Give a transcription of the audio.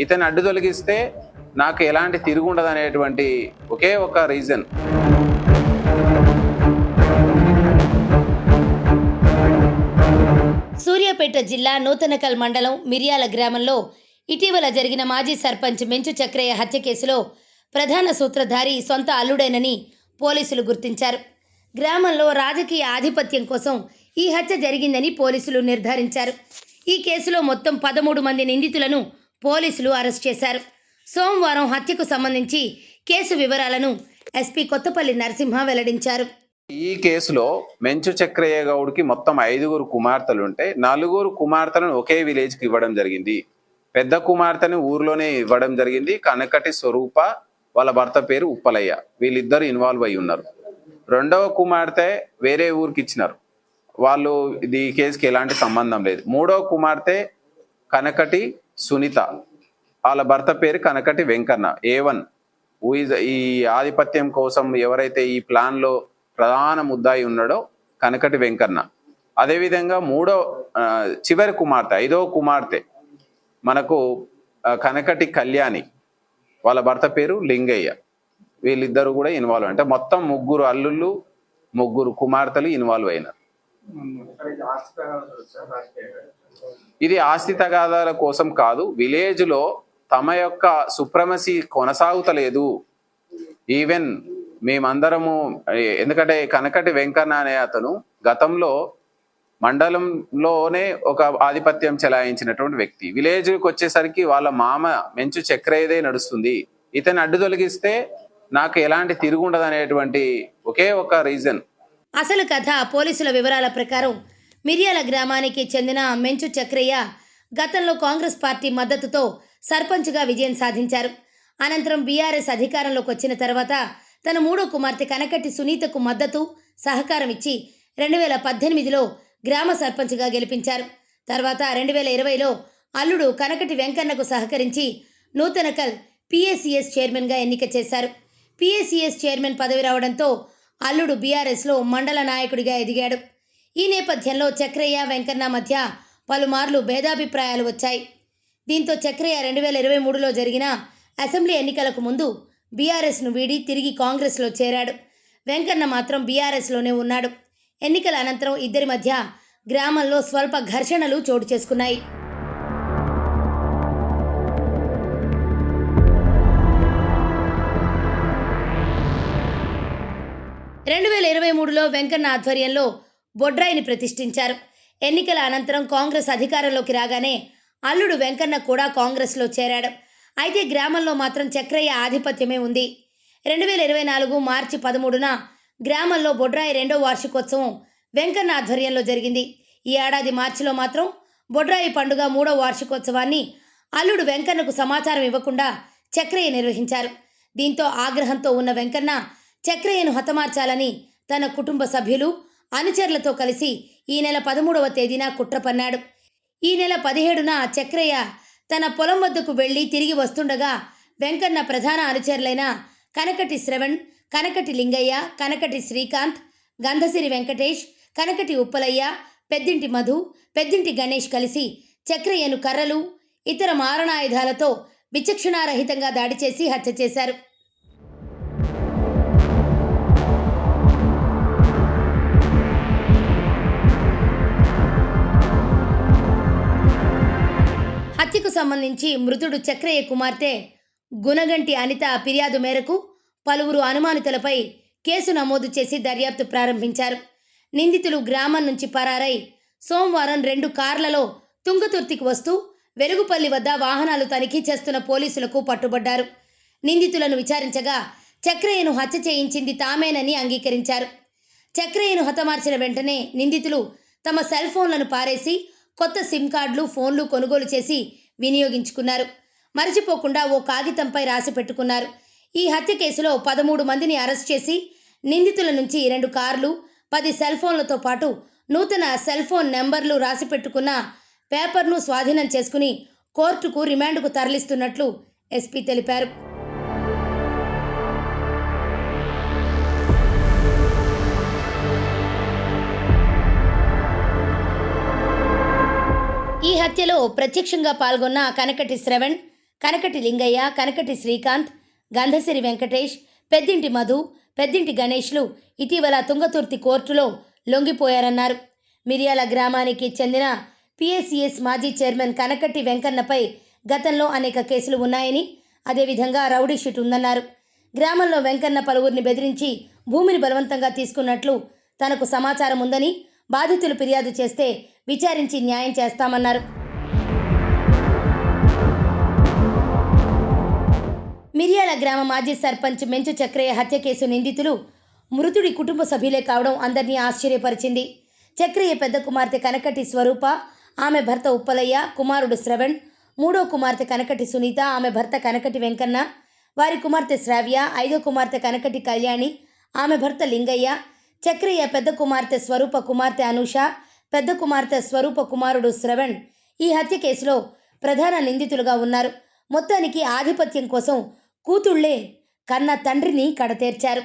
ఇతను అడ్డు తొలగిస్తే నాకు ఎలాంటి తిరుగుండదు అనేటువంటి ఒకే ఒక రీజన్. సూర్యాపేట జిల్లా నూతనకల్ మండలం మిర్యాల గ్రామంలో ఇటీవల జరిగిన మాజీ సర్పంచ్ మెంచు చక్రయ్య హత్య కేసులో ప్రధాన సూత్రధారి సొంత అల్లుడేనని పోలీసులు గుర్తించారు. గ్రామంలో రాజకీయ ఆధిపత్యం కోసం ఈ హత్య జరిగిందని పోలీసులు నిర్ధారించారు. ఈ కేసులో మొత్తం 13 మంది నిందితులను పోలీసులు అరెస్ట్ చేశారు. సోమవారం హత్యకు సంబంధించి కేసు వివరాలను ఎస్పీ కొత్తపల్లి నరసింహ వెల్లడించారు. ఈ కేసులో మెంచు చక్రయ్య గౌడ్కి మొత్తం 5 కుమార్తెలు ఉంటే 4 కుమార్తెలను ఒకే విలేజ్కి ఇవ్వడం జరిగింది. పెద్ద కుమార్తెని ఊర్లోనే ఇవ్వడం జరిగింది. కనకటి స్వరూప, వాళ్ళ భర్త పేరు ఉప్పలయ్య, వీళ్ళిద్దరు ఇన్వాల్వ్ అయి ఉన్నారు. రెండవ కుమార్తె వేరే ఊరికి ఇచ్చినారు, వాళ్ళు ఈ కేసుకి ఎలాంటి సంబంధం లేదు. మూడవ కుమార్తె కనకటి సునీత, వాళ్ళ భర్త పేరు కనకటి వెంకన్న. A1 ఈ ఆధిపత్యం కోసం ఎవరైతే ఈ ప్లాన్లో ప్రధాన ముద్దాయి ఉన్నాడో కనకటి వెంకన్న. అదేవిధంగా చివరి కుమార్తె 5వ కుమార్తె మనకు కనకటి కళ్యాణి, వాళ్ళ భర్త పేరు లింగయ్య. వీళ్ళిద్దరు కూడా ఇన్వాల్వ్, అంటే మొత్తం 3 అల్లుళ్ళు 3 కుమార్తెలు ఇన్వాల్వ్ అయినారు. ఇది ఆస్తి తగాదాల కోసం కాదు, విలేజ్లో తమ యొక్క సుప్రమసీ కొనసాగుతలేదు. ఈవెన్ మేమందరము, ఎందుకంటే కనకటి వెంకన్న అనే అతను గతంలో మండలంలోనే ఒక ఆధిపత్యం చెలాయించినటువంటి వ్యక్తి. విలేజ్కి వచ్చేసరికి వాళ్ళ మామ మెంచు చక్రయ్యదే నడుస్తుంది. ఇతను అడ్డు తొలగిస్తే నాకు ఎలాంటి తిరుగుండదు అనేటువంటి ఒకే ఒక రీజన్. అసలు కథ పోలీసుల వివరాల ప్రకారం మిర్యాల గ్రామానికి చెందిన మెంచు చక్రయ్య గతంలో కాంగ్రెస్ పార్టీ మద్దతుతో సర్పంచ్గా విజయం సాధించారు. అనంతరం బీఆర్ఎస్ అధికారంలోకి వచ్చిన తర్వాత తన 3వ కుమార్తె కనకటి సునీతకు మద్దతు సహకారం ఇచ్చి 2018లో గ్రామ సర్పంచ్గా గెలిపించారు. తర్వాత 2020లో అల్లుడు కనకటి వెంకన్నకు సహకరించి నూతనకల్ PACS చైర్మన్గా ఎన్నిక చేశారు. PACS చైర్మన్ పదవి రావడంతో అల్లుడు బీఆర్ఎస్లో మండల నాయకుడిగా ఎదిగాడు. ఈ నేపథ్యంలో చక్రయ్య వెంకన్న మధ్య పలుమార్లు భేదాభిప్రాయాలు వచ్చాయి. దీంతో చక్రయ్య 2023లో జరిగిన అసెంబ్లీ ఎన్నికలకు ముందు బీఆర్ఎస్ను వీడి తిరిగి కాంగ్రెస్లో చేరాడు. వెంకన్న మాత్రం బీఆర్ఎస్లోనే ఉన్నాడు. ఎన్నికల అనంతరం ఇద్దరి మధ్య గ్రామంలో స్వల్ప ఘర్షణలు చోటు చేసుకున్నాయి. లో వెంకన్న ఆధ్వర్యంలో బొడ్రాయిని ప్రతిష్ఠించారు. ఎన్నికల అనంతరం కాంగ్రెస్ అధికారంలోకి రాగానే అల్లుడు వెంకన్న కూడా కాంగ్రెస్లో చేరాడు. అయితే గ్రామంలో మాత్రం చక్రయ్య ఆధిపత్యమే ఉంది. 2024 మార్చి 13న గ్రామంలో బొడ్రాయి 2వ వార్షికోత్సవం వెంకన్న ఆధ్వర్యంలో జరిగింది. ఈ ఏడాది మార్చిలో మాత్రం బొడ్రాయి పండుగ 3వ వార్షికోత్సవాన్ని అల్లుడు వెంకన్నకు సమాచారం ఇవ్వకుండా చక్రయ్య నిర్వహించారు. దీంతో ఆగ్రహంతో ఉన్న వెంకన్న చక్రయ్యను హతమార్చాలని తన కుటుంబ సభ్యులు అనుచరులతో కలిసి ఈ నెల 13వ తేదీన కుట్ర పన్నాడు. ఈ నెల 17న చక్రయ్య తన పొలం వద్దకు వెళ్లి తిరిగి వస్తుండగా వెంకన్న ప్రధాన అనుచరులైన కనకటి శ్రవణ్, కనకటి లింగయ్య, కనకటి శ్రీకాంత్, గంధసిరి వెంకటేష్, కనకటి ఉప్పలయ్య, పెద్దింటి మధు, పెద్దింటి గణేష్ కలిసి చక్రయ్యను కర్రలు, ఇతర మారణాయుధాలతో విచక్షణారహితంగా దాడి చేసి హత్య చేశారు. హత్యకు సంబంధించి మృతుడు చక్రయ్య కుమార్తె గుణగంటి అనిత ఫిర్యాదు మేరకు పలువురు అనుమానితులపై కేసు నమోదు చేసి దర్యాప్తు ప్రారంభించారు. నిందితులు గ్రామం నుంచి పరారై సోమవారం 2 కార్లలో తుంగతుర్తికి వస్తూ వెలుగుపల్లి వద్ద వాహనాలు తనిఖీ చేస్తున్న పోలీసులకు పట్టుబడ్డారు. నిందితులను విచారించగా చక్రయ్యను హత్య చేయించింది తామేనని అంగీకరించారు. చక్రయ్యను హతమార్చిన వెంటనే నిందితులు తమ సెల్ ఫోన్లను పారేసి కొత్త సిమ్ కార్డులు, ఫోన్లు కొనుగోలు చేసి వినియోగించుకున్నారు. మరచిపోకుండా ఓ కాగితంపై రాసి పెట్టుకున్నారు. ఈ హత్య కేసులో 13 మందిని అరెస్ట్ చేసి నిందితుల నుంచి 2 కార్లు, 10 సెల్ ఫోన్లతో పాటు నూతన సెల్ ఫోన్ నెంబర్లు రాసి పెట్టుకున్న పేపర్ను స్వాధీనం చేసుకుని కోర్టుకు రిమాండ్కు తరలిస్తున్నట్లు ఎస్పీ తెలిపారు. ఈ హత్యలో ప్రత్యక్షంగా పాల్గొన్న కనకటి శ్రవణ్, కనకటి లింగయ్య, కనకటి శ్రీకాంత్, గంధసిరి వెంకటేష్, పెద్దింటి మధు, పెద్దింటి గణేష్లు ఇటీవల తుంగతుర్తి కోర్టులో లొంగిపోయారన్నారు. మిర్యాల గ్రామానికి చెందిన పిఎస్సిఎస్ మాజీ చైర్మన్ కనకటి వెంకన్నపై గతంలో అనేక కేసులు ఉన్నాయని, అదేవిధంగా రౌడీ షీట్ ఉందన్నారు. గ్రామంలో వెంకన్న పలువురిని బెదిరించి భూమిని బలవంతంగా తీసుకున్నట్లు తనకు సమాచారం ఉందని, బాధితులు ఫిర్యాదు చేస్తే విచారించి న్యాయం చేస్తామన్నారు. మిర్యాల గ్రామ మాజీ సర్పంచ్ మెంచు చక్రయ్య హత్య కేసు నిందితులు మృతుడి కుటుంబ సభ్యులే కావడం అందరినీ ఆశ్చర్యపరిచింది. చక్రయ్య పెద్ద కుమార్తె కనకటి స్వరూప, ఆమె భర్త ఉప్పలయ్య, కుమారుడు శ్రవణ్, మూడో కుమార్తె కనకటి సునీత, ఆమె భర్త కనకటి వెంకన్న, వారి కుమార్తె శ్రావ్య, ఐదో కుమార్తె కనకటి కళ్యాణి, ఆమె భర్త లింగయ్య, చక్రయ్య పెద్ద కుమార్తె స్వరూప కుమార్తె అనూష, పెద్ద కుమార్తె స్వరూప కుమారుడు శ్రవణ్ ఈ హత్య కేసులో ప్రధాన నిందితులుగా ఉన్నారు. మొత్తానికి ఆధిపత్యం కోసం కూతుళ్లే కన్న తండ్రిని కడతేర్చారు.